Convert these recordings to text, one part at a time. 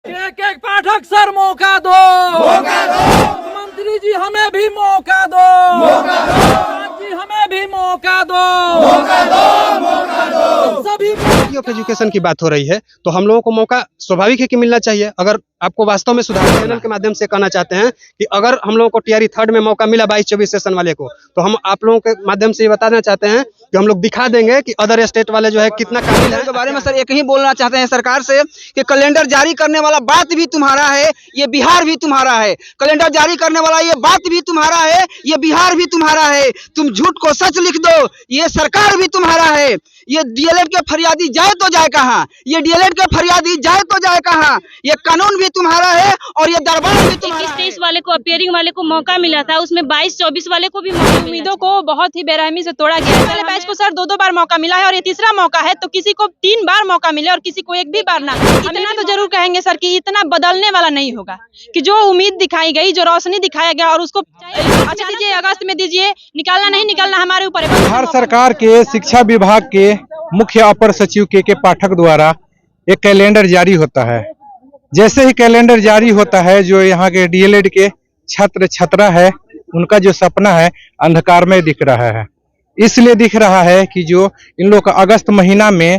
एक पाठक सर मौका दो, मंत्री जी हमें भी मौका दो, जी हमें भी मौका दो, सभी ऑफ एजुकेशन की बात हो रही है तो हम लोगों को मौका स्वाभाविक है कि मिलना चाहिए। अगर आपको वास्तव में सुधार चैनल के माध्यम से कहना चाहते हैं कि अगर हम लोगों को टीआरई 3rd में मौका मिला 22-24 सेशन वाले को, तो हम आप लोगों के माध्यम से ये बताना चाहते हैं कि हम लोग दिखा देंगे कि अदर स्टेट वाले जो है कितना काबिल है। के बारे में सर एक ही बोलना चाहते हैं सरकार से कि कैलेंडर जारी करने वाला बात भी तुम्हारा है, ये बिहार भी तुम्हारा है। कैलेंडर जारी करने वाला ये बात भी तुम्हारा है, ये बिहार भी तुम्हारा है। तुम झूठ को सच लिख दो, ये सरकार भी तुम्हारा है। ये डीएलएड के फरियादी जाए तो जाए कहाँ, ये डीएलएड के फरियादी जाए तो जाए कहाँ। ये कानून भी तुम्हारा है और ये दरबार भी तुम्हारा है। 23 वाले को अपियरिंग वाले को मौका मिला था, उसमें 22-24 वाले को भी मौका मिला। उम्मीदों को बहुत ही बेरहमी से तोड़ा गया है। पहले बैच को सर 2-2 बार मौका मिला है और ये तीसरा मौका है, तो किसी को 3 बार मौका मिले और किसी को 1 भी बार ना। इतना तो जरूर कहेंगे सर कि इतना बदलने वाला नहीं होगा कि जो उम्मीद दिखाई गई, जो रोशनी दिखाया गया और उसको अच्छा दीजिए, अगस्त में दीजिए, निकालना नहीं निकालना हमारे ऊपर है। बिहार सरकार के शिक्षा विभाग के मुख्य अपर सचिव के पाठक द्वारा एक कैलेंडर जारी होता है। जैसे ही कैलेंडर जारी होता है, जो यहाँ के डीएलएड के छात्र छात्रा है, उनका जो सपना है अंधकार में दिख रहा है। इसलिए दिख रहा है कि जो इन लोग का अगस्त महीना में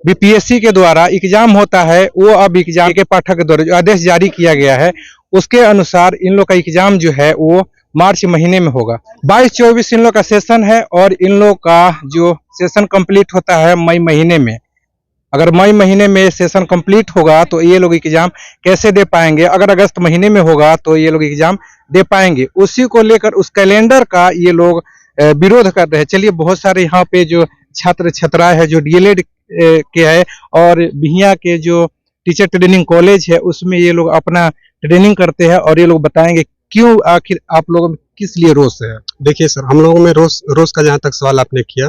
बीपीएससी के द्वारा एग्जाम होता है, वो अब एग्जाम के पाठक द्वारा जो आदेश जारी किया गया है उसके अनुसार इन लोग का एग्जाम जो है वो मार्च महीने में होगा। 22-24 इन लोग का सेशन है और इन लोग का जो सेशन कंप्लीट होता है मई महीने में। अगर मई महीने में सेशन कंप्लीट होगा तो ये लोग एग्जाम कैसे दे पाएंगे, अगर अगस्त महीने में होगा तो ये लोग एग्जाम दे पाएंगे। उसी को लेकर उस कैलेंडर का ये लोग विरोध कर रहे हैं। चलिए, बहुत सारे यहाँ पे जो छात्र छात्राएं है जो डीएलएड के है और बिहिया के जो टीचर ट्रेनिंग कॉलेज है उसमें ये लोग अपना ट्रेनिंग करते हैं और ये लोग बताएंगे क्यों आखिर आप लोगों में किस लिए रोष है। देखिए सर, हम लोगों में रोज का जहाँ तक सवाल आपने किया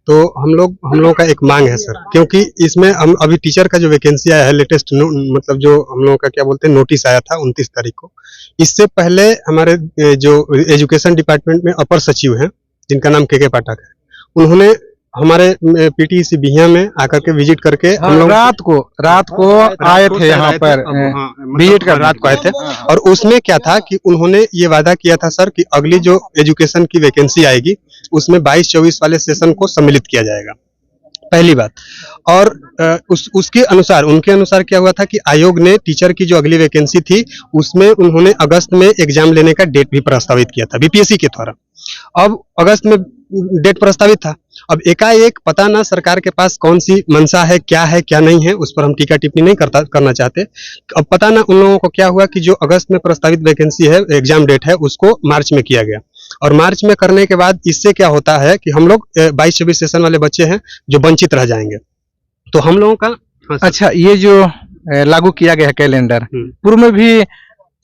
तो हम लोगों का एक मांग है सर, क्योंकि इसमें हम अभी टीचर का जो वैकेंसी आया है लेटेस्ट, मतलब जो हम लोगों का क्या बोलते हैं नोटिस आया था 29 तारीख को। इससे पहले हमारे जो एजुकेशन डिपार्टमेंट में अपर सचिव हैं जिनका नाम के पाठक है, उन्होंने हमारे पीटीसी बिहिया में आकर के विजिट करके हम लोग रात को आए थे यहाँ पर विजिट कर रात को आए थे। और उसमें क्या था कि उन्होंने ये वादा किया था सर कि अगली जो एजुकेशन की वैकेंसी आएगी उसमें 22-24 वाले सेशन को सम्मिलित किया जाएगा, पहली बात। और उसके अनुसार उनके अनुसार क्या हुआ था कि आयोग ने टीचर की जो अगली वैकेंसी थी उसमें उन्होंने अगस्त में एग्जाम लेने का डेट भी प्रस्तावित किया था बीपीएससी के द्वारा। अब अगस्त में डेट प्रस्तावित था, अब एकाएक पता ना सरकार के पास कौन सी मंशा है क्या नहीं है, उस पर हम टीका टिप्पणी नहीं करना चाहते। अब पता ना उन लोगों को क्या हुआ कि जो अगस्त में प्रस्तावित वैकेंसी है, एग्जाम डेट है, उसको मार्च में किया गया। और मार्च में करने के बाद इससे क्या होता है कि हम लोग 22-24 सेशन वाले बच्चे हैं जो वंचित रह जाएंगे। तो हम लोगों का अच्छा, ये जो लागू किया गया कैलेंडर पूर्व में भी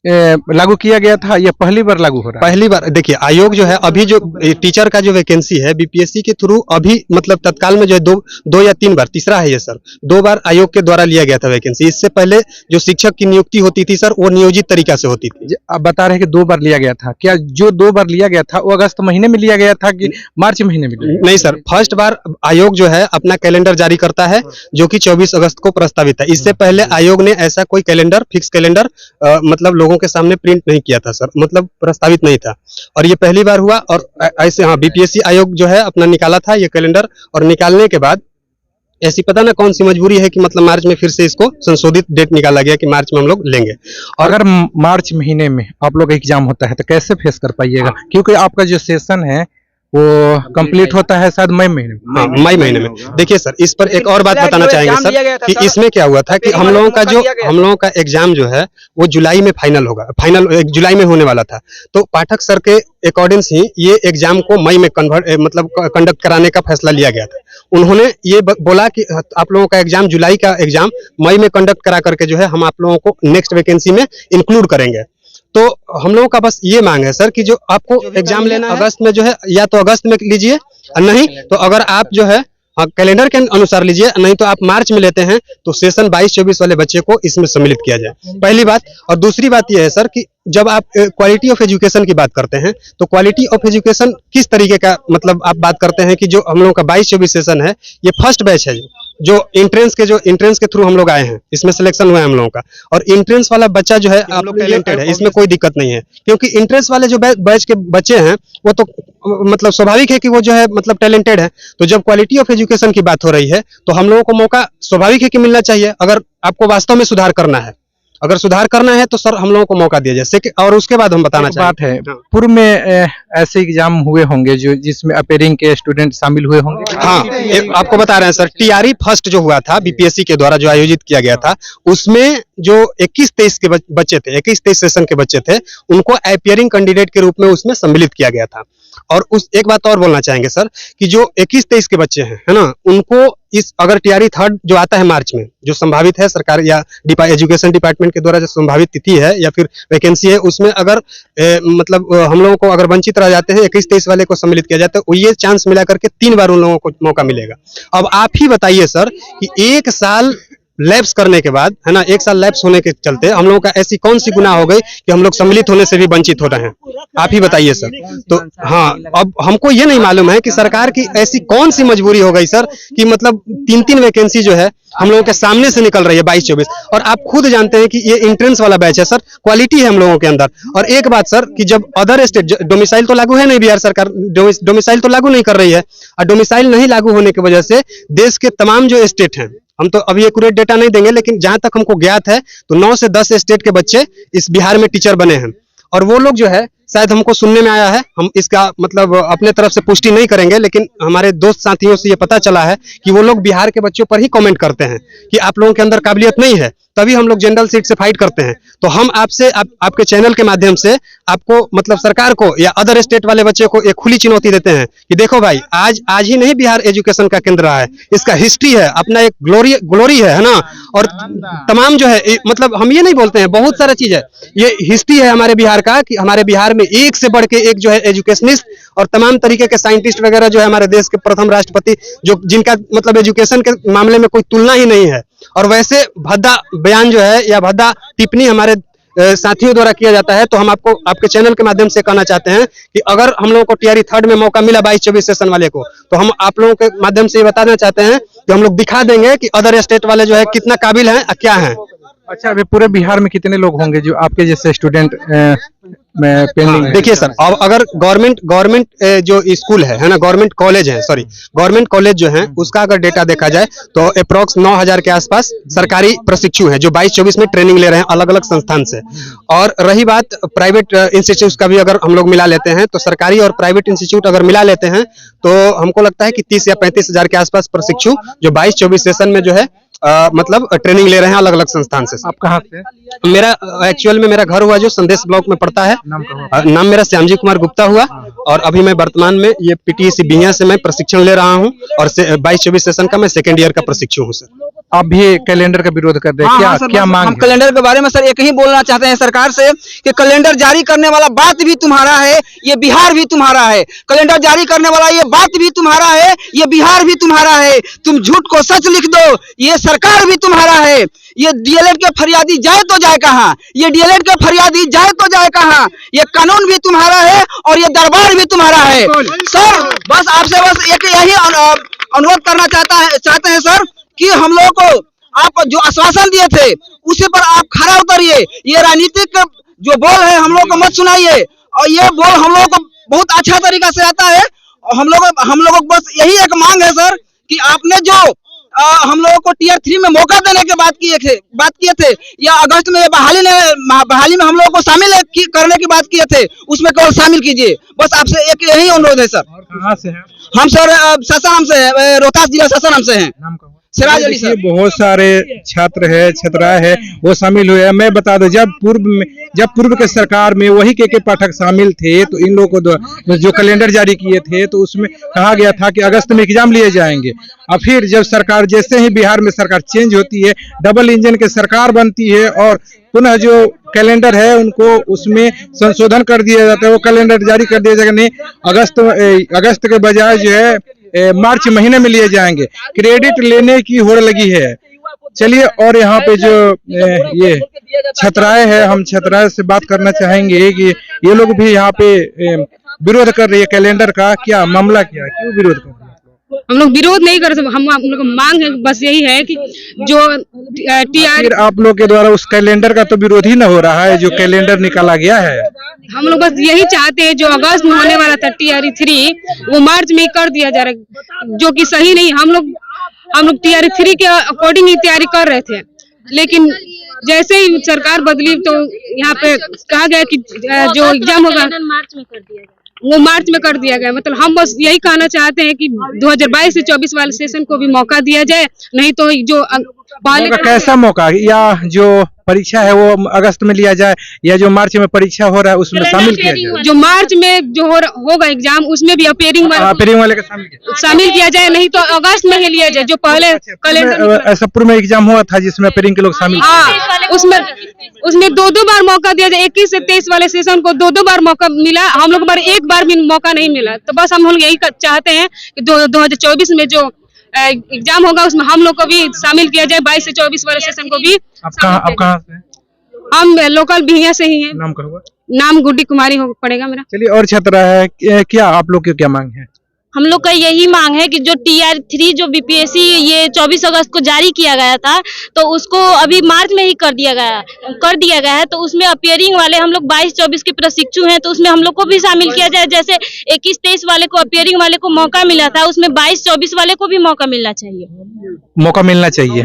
लागू किया गया था, ये पहली बार लागू हो रहा है? पहली बार। देखिए, आयोग जो है अभी जो टीचर का जो वैकेंसी है बीपीएससी के थ्रू अभी मतलब तत्काल में जो है दो या 3 बार, तीसरा है ये सर, 2 बार आयोग के द्वारा लिया गया था वैकेंसी। इससे पहले जो शिक्षक की नियुक्ति होती थी सर वो नियोजित तरीका से होती थी। आप बता रहे हैं कि 2 बार लिया गया था, क्या जो 2 बार लिया गया था वो अगस्त महीने में लिया गया था कि मार्च महीने में? नहीं सर, फर्स्ट बार आयोग जो है अपना कैलेंडर जारी करता है जो कि 24 अगस्त को प्रस्तावित है। इससे पहले आयोग ने ऐसा कोई कैलेंडर, फिक्स कैलेंडर मतलब लोगों के सामने प्रिंट नहीं किया था सर, मतलब प्रस्तावित नहीं था। और ये पहली बार हुआ। और ऐसे बीपीएससी आयोग जो है अपना निकाला था ये कैलेंडर, और निकालने के बाद ऐसी पता ना कौन सी मजबूरी है कि मतलब मार्च में फिर से इसको संशोधित डेट निकाला गया कि मार्च में हम लोग लेंगे। और अगर मार्च महीने में आप लोग एग्जाम होता है तो कैसे फेस कर पाइएगा? क्योंकि आपका जो सेशन है वो कंप्लीट होता है शायद मई महीने में। हाँ, मई महीने में। देखिए सर, इस पर एक और बात बताना चाहेंगे सर कि इसमें क्या हुआ था कि हम लोगों का एग्जाम जो है वो जुलाई में फाइनल जुलाई में होने वाला था। तो पाठक सर के अकॉर्डिंग ही ये एग्जाम को मई में कंडक्ट कराने का फैसला लिया गया था। उन्होंने ये बोला कि आप लोगों का एग्जाम, जुलाई का एग्जाम मई में कंडक्ट करा करके जो है हम आप लोगों को नेक्स्ट वैकेंसी में इंक्लूड करेंगे। तो हम लोगों का बस ये मांग है सर कि जो आपको एग्जाम लेना अगस्त में जो है या तो अगस्त में लीजिए, नहीं तो अगर आप जो है कैलेंडर के अनुसार लीजिए, नहीं तो आप मार्च में लेते हैं तो सेशन 22-24 वाले बच्चे को इसमें सम्मिलित किया जाए, पहली बात। और दूसरी बात यह है सर कि जब आप क्वालिटी ऑफ एजुकेशन की बात करते हैं तो क्वालिटी ऑफ एजुकेशन किस तरीके का, मतलब आप बात करते हैं कि जो हम लोगों का 22-24 सेशन है ये फर्स्ट बैच है, जो इंट्रेंस के थ्रू हम लोग आए हैं, इसमें सिलेक्शन हुआ है हम लोगों का। और इंट्रेंस वाला बच्चा जो है हम लोग टैलेंटेड है, इसमें कोई दिक्कत नहीं है, क्योंकि इंट्रेंस वाले जो बैच के बच्चे हैं वो तो मतलब स्वाभाविक है कि वो जो है मतलब टैलेंटेड है। तो जब क्वालिटी ऑफ एजुकेशन की बात हो रही है तो हम लोगों को मौका स्वाभाविक है कि मिलना चाहिए। अगर आपको वास्तव में सुधार करना है, अगर सुधार करना है तो सर हम लोगों को मौका दिया जाए। और उसके बाद हम बताना बात है, पूर्व में ऐसे एग्जाम हुए होंगे जो जिसमें अपेयरिंग के स्टूडेंट शामिल हुए होंगे। हाँ, आपको बता रहे हैं सर, टीआरई फर्स्ट जो हुआ था बीपीएससी के द्वारा जो आयोजित किया गया था, उसमें जो 21-23 के बच्चे थे, 21-23 सेशन के बच्चे थे, उनको अपेयरिंग कैंडिडेट के रूप में उसमें सम्मिलित किया गया था। और उस एक बात और बोलना चाहेंगे सर कि जो 21-23 के बच्चे हैं, है ना, उनको इस अगर टीआरई थर्ड जो आता है मार्च में, जो संभावित है सरकार या एजुकेशन डिपार्टमेंट के द्वारा जो संभावित तिथि है या फिर वैकेंसी है, उसमें अगर मतलब हम लोगों को अगर वंचित रह जाते हैं, 21-23 वाले को सम्मिलित किया जाता है, ये चांस मिला करके 3 बार उन लोगों को मौका मिलेगा। अब आप ही बताइए सर कि 1 साल लैप्स करने के बाद, है ना, 1 साल लैप्स होने के चलते हम लोगों का ऐसी कौन सी गुनाह हो गई कि हम लोग सम्मिलित होने से भी वंचित हो रहे हैं? आप ही बताइए सर। तो हाँ, अब हमको ये नहीं मालूम है कि सरकार की ऐसी कौन सी मजबूरी हो गई सर कि मतलब 3-3 वैकेंसी जो है हम लोगों के सामने से निकल रही है 22-24। और आप खुद जानते हैं कि ये इंट्रेंस वाला बैच है सर, क्वालिटी है हम लोगों के अंदर। और एक बात सर कि जब अदर स्टेट, डोमिसाइल तो लागू है नहीं, बिहार सरकार डोमिसाइल तो लागू नहीं कर रही है, और डोमिसाइल नहीं लागू होने की वजह से देश के तमाम जो स्टेट हैं, हम तो अभी एक्यूरेट डेटा नहीं देंगे, लेकिन जहां तक हमको ज्ञात है तो 9 से 10 स्टेट के बच्चे इस बिहार में टीचर बने हैं। और वो लोग जो है, शायद हमको सुनने में आया है, हम इसका मतलब अपने तरफ से पुष्टि नहीं करेंगे, लेकिन हमारे दोस्त साथियों से ये पता चला है कि वो लोग बिहार के बच्चों पर ही कमेंट करते हैं कि आप लोगों के अंदर काबिलियत नहीं है, तभी हम लोग जनरल सीट से फाइट करते हैं। तो हम आपसे आपके चैनल के माध्यम से आपको मतलब सरकार को या अदर स्टेट वाले बच्चे को एक खुली चुनौती देते हैं कि देखो भाई, आज ही नहीं बिहार एजुकेशन का केंद्र रहा है, इसका हिस्ट्री है, अपना एक ग्लोरी है ना। और तमाम जो है मतलब हम ये नहीं बोलते हैं, बहुत सारा चीज है, ये हिस्ट्री है हमारे बिहार का कि हमारे बिहार में एक से बढ़ के एक जो है एजुकेशनिस्ट और तमाम तरीके के साइंटिस्ट वगैरह जो है, हमारे देश के प्रथम राष्ट्रपति जो जिनका मतलब एजुकेशन के मामले में कोई तुलना ही नहीं है। और वैसे भद्दा बयान जो है या भद्दा टिप्पणी हमारे साथियों द्वारा किया जाता है। तो हम आपको आपके चैनल के माध्यम से कहना चाहते हैं कि अगर हम लोगों को टीआरई थर्ड में मौका मिला 22-24 सेशन वाले को, तो हम आप लोगों के माध्यम से ये बताना चाहते हैं कि हम लोग दिखा देंगे कि अदर स्टेट वाले जो है कितना काबिल हैं, क्या हैं। अच्छा, अभी पूरे बिहार में कितने लोग होंगे जो आपके जैसे स्टूडेंट में पेंडिंग? देखिए सर, अब अगर गवर्नमेंट जो स्कूल है ना, गवर्नमेंट कॉलेज है, सॉरी गवर्नमेंट कॉलेज जो है, उसका अगर डेटा देखा जाए तो अप्रोक्स 9,000 के आसपास सरकारी प्रशिक्षु हैं जो 22-24 में ट्रेनिंग ले रहे हैं अलग अलग संस्थान से। और रही बात प्राइवेट इंस्टीट्यूट का भी अगर हम लोग मिला लेते हैं, तो सरकारी और प्राइवेट इंस्टीट्यूट अगर मिला लेते हैं तो हमको लगता है कि 30 या 35,000 के आसपास प्रशिक्षु जो 22-24 सेशन में जो है मतलब ट्रेनिंग ले रहे हैं अलग अलग संस्थान से। आप कहाँ से? मेरा एक्चुअल में मेरा घर हुआ जो संदेश ब्लॉक में पड़ता है। नाम मेरा श्यामजी कुमार गुप्ता हुआ, और अभी मैं वर्तमान में ये पीटीसी बिहिया से मैं प्रशिक्षण ले रहा हूँ, और 22-24 सेशन का मैं सेकेंड ईयर का प्रशिक्षु हूँ सर। आप भी कैलेंडर का विरोध कर रहे हैं? क्या मांग? हम कैलेंडर के बारे में सर एक ही बोलना चाहते हैं सरकार से कि कैलेंडर जारी करने वाला बात भी तुम्हारा है, ये बिहार भी तुम्हारा है। कैलेंडर जारी करने वाला ये बात भी तुम्हारा है, ये बिहार भी तुम्हारा है। तुम झूठ को सच लिख दो, ये सरकार भी तुम्हारा है। ये डीएलएड के फरियादी जाए तो जाए कहाँ, ये डीएलएड के फरियादी जाए तो जाए कहाँ। ये कानून भी तुम्हारा है और ये दरबार भी तुम्हारा है। सर बस आपसे बस एक यही अनुरोध करना चाहते हैं सर कि हम लोगों को आप जो आश्वासन दिए थे उसी पर आप खरा उतरिए। ये राजनीतिक जो बोल है हम लोग को मत सुनाइए, और ये बोल हम लोगों को बहुत अच्छा तरीका से आता है। और हम लोगों को बस यही एक मांग है सर कि आपने जो हम लोगों को टीयर 3 में मौका देने के बात किए थे, या अगस्त में बहाली में हम लोगों को शामिल करने की बात किए थे, उसमें केवल शामिल कीजिए। बस आपसे एक यही अनुरोध है सर। कहाँ से हैं? हम सर सासाराम से है, रोहतास जिला सासाराम से हैं। सिराज अली सर। बहुत सारे छात्र है, छात्राएं है, वो शामिल हुए हैं। मैं बता दूं, जब पूर्व के सरकार में वही के पाठक शामिल थे, तो इन लोगों को जो कैलेंडर जारी किए थे तो उसमें कहा गया था कि अगस्त में एग्जाम लिए जाएंगे। और फिर जब सरकार, जैसे ही बिहार में सरकार चेंज होती है, डबल इंजन की सरकार बनती है, और पुनः जो कैलेंडर है उनको उसमें संशोधन कर दिया जाता है, वो कैलेंडर जारी कर दिया जाएगा। नहीं, अगस्त के बजाय जो है मार्च महीने में लिए जाएंगे। क्रेडिट लेने की होड़ लगी है। चलिए, और यहाँ पे जो ये छात्राएं हैं, हम छात्राएं से बात करना चाहेंगे कि ये लोग भी यहाँ पे विरोध कर रही है कैलेंडर का। क्या मामला, क्या क्यों विरोध कर रही है? हम लोग विरोध नहीं कर सकते, हम लोग मांग है बस यही है कि जो टीआर फिर आप लोग के द्वारा उस कैलेंडर का तो विरोध ही न हो रहा है जो कैलेंडर निकाला गया है। हम लोग बस यही चाहते हैं जो अगस्त में होने वाला था TRE-3 वो मार्च में ही कर दिया जा रहा है, जो कि सही नहीं। हम लोग TRE-3 के अकॉर्डिंग ही तैयारी कर रहे थे, लेकिन जैसे ही सरकार बदली तो यहाँ पे कहा गया कि जो एग्जाम होगा मार्च में कर दिया गया, वो मार्च में कर दिया गया। मतलब हम बस यही कहना चाहते हैं कि 2022 से 24 वाले सेशन को भी मौका दिया जाए, नहीं तो जो मौका कैसा मौका, या जो परीक्षा है वो अगस्त में लिया जाए या जो मार्च में परीक्षा हो रहा है उसमें शामिल किया जाए। जो मार्च में जो होगा एग्जाम उसमें भी अपेयरिंग वाले का शामिल किया जाए, नहीं तो अगस्त में ही लिया जाए जो पहले कैलेंडर। सबपुर में एग्जाम हुआ था जिसमें अपेयरिंग के लोग शामिल, हाँ उसमें 2 बार मौका दिया जाए। 21 से 23 वाले सेशन को 2 बार मौका मिला, हम लोग पर एक बार भी मौका नहीं मिला। तो बस हम लोग यही चाहते हैं कि 2024 में जो एग्जाम होगा उसमें हम लोग को भी शामिल किया जाए, 22 से 24 वाले सेशन को भी। आप कहाँ से? हम लोकल भिया से ही हैं। नाम का होगा? नाम गुड्डी कुमारी हो पड़ेगा मेरा। चलिए, और छात्रा है क्या, आप लोग की क्या मांग है? हम लोग का यही मांग है कि जो TR-3 जो BPSC ये 24 अगस्त को जारी किया गया था, तो उसको अभी मार्च में ही कर दिया गया है। तो उसमें अपियरिंग वाले हम लोग 22-24 के प्रशिक्षु हैं, तो उसमें हम लोग को भी शामिल किया जाए। जैसे 21-23 वाले को अपियरिंग वाले को मौका मिला था, उसमें 22-24 वाले को भी मौका मिलना चाहिए। मौका मिलना चाहिए,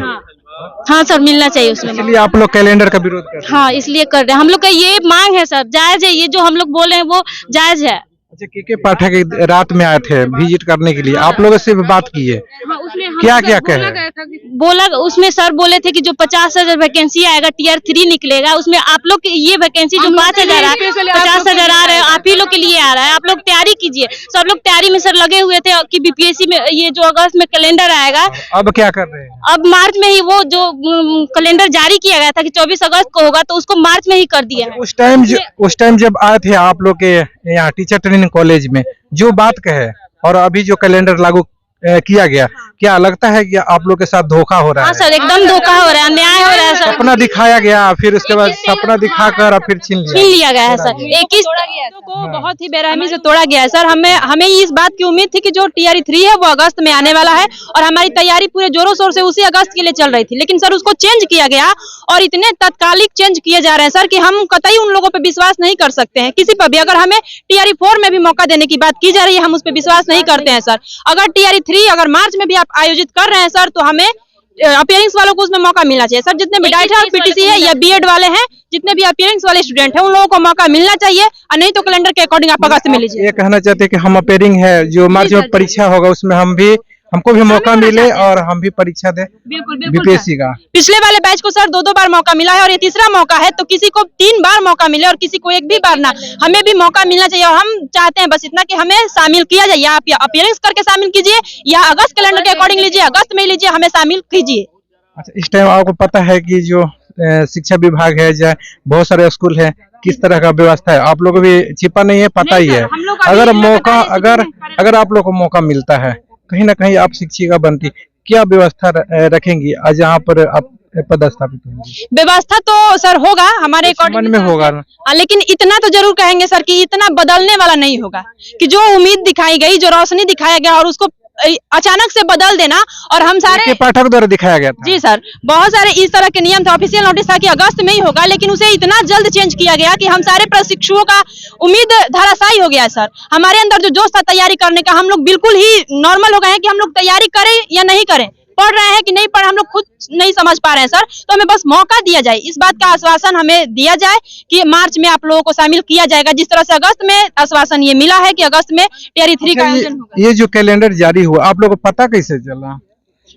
हाँ सर, मिलना चाहिए उसमें। इसलिए आप लोग कैलेंडर का विरोध कर रहे हैं? हाँ, इसलिए कर रहे हैं। हम लोग का ये मांग है सर, जायज है, ये जो हम लोग बोल रहे हैं वो जायज है। अच्छा, के पाठक रात में आए थे विजिट करने के लिए, आप लोगों से भी बात की है, क्या क्या कहे? बोला उसमें सर बोले थे कि जो 50,000 वैकेंसी आएगा TR-3 निकलेगा, उसमें आप लोग ये वैकेंसी जो 5,000 आ 50,000 आ रहा है, आप ही लोग के लिए आ रहा है, आप लोग तैयारी कीजिए। सब लोग तैयारी में सर लगे हुए थे कि BPSC में ये जो अगस्त में कैलेंडर आएगा। अब क्या कर रहे हैं? अब मार्च में ही वो जो कैलेंडर जारी किया गया था कि 24 अगस्त को होगा, तो उसको मार्च में ही कर दिया है। उस टाइम जब आए थे आप लोग के यहाँ टीचर ट्रेनिंग कॉलेज में, जो बात कहे और अभी जो कैलेंडर लागू किया गया, क्या लगता है कि आप लोग के साथ धोखा हो रहा है? हाँ सर, एकदम धोखा हो रहा है, अन्याय हो रहा है सर। सपना दिखाया गया, फिर उसके बाद सपना दिखाकर और फिर छीन लिया गया है सर। 21 को बहुत ही बेरहमी से तोड़ा गया है सर। हमें इस बात की उम्मीद थी कि जो TRE-3 है वो अगस्त में आने वाला है, और हमारी तैयारी पूरे जोरों शोर से उसी अगस्त के लिए चल रही थी, लेकिन सर उसको चेंज किया गया, और इतने तत्कालिक चेंज किए जा रहे हैं सर कि हम कतई उन लोगों पे विश्वास नहीं कर सकते हैं किसी पर भी। अगर हमें TRE-4 में भी मौका देने की बात की जा रही है, हम उस पर विश्वास नहीं करते हैं सर। अगर TRE-3 अगर मार्च में भी आप आयोजित कर रहे हैं सर, तो हमें अपीयरिंग्स वालों को उसमें मौका मिलना चाहिए सर। जितने भी डाइट है, PTC है या BEd वाले हैं, जितने भी अपीयरिंग्स वाले स्टूडेंट हैं, उन लोगों को मौका मिलना चाहिए, और नहीं तो कैलेंडर के अकॉर्डिंग आप अगस्त में लीजिए। ये कहना चाहते हैं कि हम अपीयरिंग है जो मार्च में परीक्षा होगा उसमें हमको भी मौका मिले और हम भी परीक्षा दें BPSC का। पिछले वाले बैच को सर 2 बार मौका मिला है, और ये तीसरा मौका है, तो किसी को 3 बार मौका मिले और किसी को 1 भी बार ना, हमें भी मौका मिलना चाहिए। और हम चाहते हैं बस इतना कि हमें शामिल किया जाए, या आप अपीयरेंस करके शामिल कीजिए, या अगस्त कैलेंडर के अकॉर्डिंग लीजिए, अगस्त में लीजिए, हमें शामिल कीजिए। अच्छा, इस टाइम आपको पता है कि जो शिक्षा विभाग है, या बहुत सारे स्कूल है, किस तरह का व्यवस्था है, आप लोगों को भी छिपा नहीं है, पता ही है। अगर आप लोग को मौका मिलता है, कहीं ना कहीं आप शिक्षिका बनती, क्या व्यवस्था रखेंगी आज यहाँ पर आप पदस्थापित होंगी? व्यवस्था तो सर होगा हमारे मन में होगा, लेकिन इतना तो जरूर कहेंगे सर कि इतना बदलने वाला नहीं होगा कि जो उम्मीद दिखाई गई, जो रोशनी दिखाया गया, और उसको अचानक से बदल देना। और हम सारे पाठक द्वारा दिखाया गया था। जी सर, बहुत सारे इस तरह के नियम थे, ऑफिशियल नोटिस था कि अगस्त में ही होगा, लेकिन उसे इतना जल्द चेंज किया गया कि हम सारे प्रशिक्षुओं का उम्मीद धराशायी हो गया सर। हमारे अंदर जो जोश था तैयारी करने का, हम लोग बिल्कुल ही नॉर्मल हो गए हैं कि हम लोग तैयारी करें या नहीं करें, पढ़ रहे हैं कि नहीं पढ़, हम लोग खुद नहीं समझ पा रहे हैं सर। तो हमें बस मौका दिया जाए, इस बात का आश्वासन हमें दिया जाए कि मार्च में आप लोगों को शामिल किया जाएगा, जिस तरह से अगस्त में आश्वासन ये मिला है कि अगस्त में TRE-3 का आयोजन होगा। ये जो कैलेंडर जारी हुआ, आप लोगों को पता कैसे चला?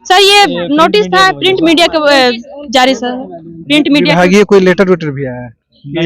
सर ये नोटिस था प्रिंट मीडिया के जारी, सर प्रिंट मीडिया, ये कोई लेटर वेटर भी आया है?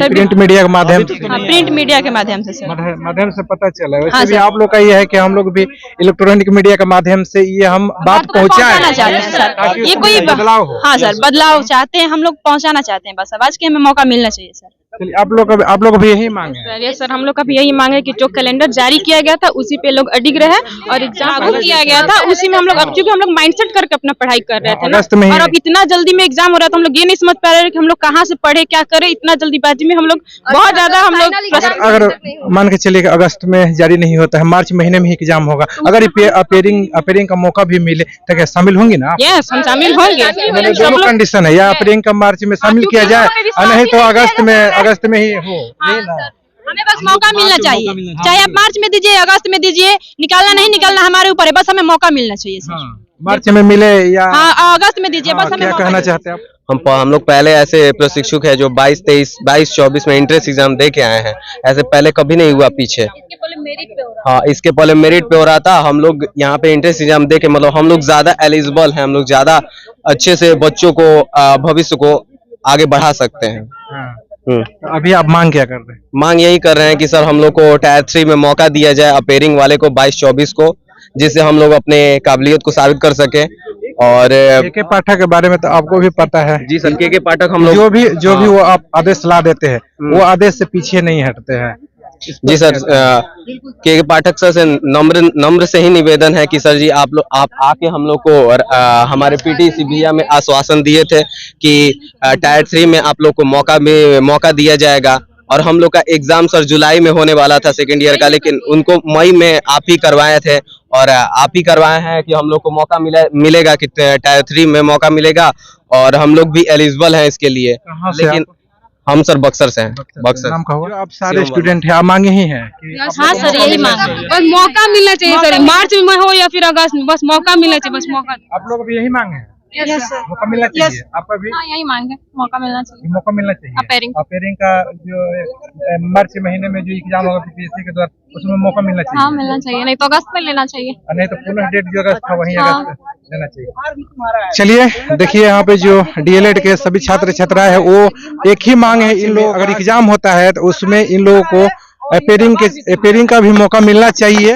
प्रिंट मीडिया के माध्यम से? प्रिंट मीडिया के माध्यम से सर, माध्यम से पता चला है। वैसे भी आप लोग का ये है कि हम लोग भी इलेक्ट्रॉनिक मीडिया के माध्यम से ये हम बात पहुंचाना चाहते हैं सर। ये कोई बदलाव हो। हाँ सर, बदलाव चाहते हैं हम लोग, पहुंचाना चाहते हैं, बस आवाज के हमें मौका मिलना चाहिए सर। चलिए आप लोग भी यही मांग है। सर सर हम लोग का भी यही मांग है कि जो कैलेंडर जारी किया गया था उसी पे लोग अडिग रहे और एग्जाम लागू किया गया था उसी में हम लोग, अब चूंकि हम लोग माइंडसेट करके अपना पढ़ाई कर रहे थे ना, अगस्त में ही और अब इतना जल्दी में एग्जाम हो रहा था, हम लोग ये नहीं समझ पा रहे कि हम लोग कहाँ से पढ़े क्या करें, इतना जल्दीबाजी में हम लोग बहुत ज्यादा हम लोग अगर मान के चलिए कि अगस्त में जारी नहीं होता है, मार्च महीने में ही एग्जाम होगा, अगर अपेयरिंग का मौका भी मिले तो क्या शामिल होंगी ना? यस हम शामिल होंगे। दोनों कंडीशन है, या अपेयरिंग का मार्च में शामिल किया जाए और नहीं तो अगस्त में ही हो। हमें बस मौका मिलना चाहिए, चाहे आप मार्च में दीजिए अगस्त में दीजिए, निकालना नहीं निकालना हमारे ऊपर है, बस हमें मौका मिलना चाहिए सर। मार्च में मिले या अगस्त में दीजिए, बस हमें क्या कहना चाहते हैं आप? हम लोग पहले ऐसे प्रशिक्षुक है जो 22-23-22-24 में एंट्रेंस एग्जाम दे के आए हैं, ऐसे पहले कभी नहीं हुआ पीछे। हाँ, इसके पहले मेरिट पे हो रहा था, हम लोग यहाँ पे एंट्रेंस एग्जाम दे के मतलब हम लोग ज्यादा एलिजिबल हैं, हम लोग ज्यादा अच्छे से बच्चों को भविष्य को आगे बढ़ा सकते हैं। तो अभी आप मांग क्या कर रहे हैं? मांग यही कर रहे हैं कि सर हम लोग को टायर 3 में मौका दिया जाए, अपेयरिंग वाले को 22-24 को, जिससे हम लोग अपने काबिलियत को साबित कर सके। और के पाठक के बारे में तो आपको भी पता है। जी सर, के पाठक हम लोग जो भी वो आप आदेश ला देते हैं वो आदेश से पीछे नहीं हटते हैं। जी सर, के पाठक सर से नम्र से ही निवेदन है कि सर जी आप आके हम लोग को और हमारे पीटीसी भैया में आश्वासन दिए थे कि टायर 3 में आप लोग को मौका दिया जाएगा, और हम लोग का एग्जाम सर जुलाई में होने वाला था सेकेंड ईयर का, लेकिन उनको मई में आप ही करवाए थे, और आप ही करवाए हैं कि हम लोग को मौका मिलेगा कि टायर 3 में मौका मिलेगा, और हम लोग भी एलिजिबल हैं इसके लिए। लेकिन हम सर बक्सर से हैं। बक्सर नाम का हुआ? आप सारे स्टूडेंट हैं, आप मांगे ही हैं? हाँ सर यही मांग है, बस मौका मिलना चाहिए सर, मार्च में हो या फिर अगस्त में, बस मौका मिलना चाहिए, बस मौका। आप लोग भी यही मांगे हैं? यस सर, मौका मिलना चाहिए आपका भी? हाँ यही मांग है, मौका मिलना चाहिए। मौका मिलना चाहिए। अपेयरिंग का जो मार्च महीने में जो एग्जाम होगा पीपीएससी के द्वारा, उसमें मौका मिलना चाहिए। हाँ मिलना चाहिए, नहीं तो अगस्त में लेना चाहिए, नहीं तो पुनः डेट जो अगस्त था वही अगस्त लेना चाहिए। चलिए देखिए, यहाँ पे जो डीएलएड के सभी छात्र छात्राएं हैं वो एक ही मांग है, इन लोग अगर एग्जाम होता है तो उसमें इन लोगों को अपेयरिंग का भी मौका मिलना चाहिए।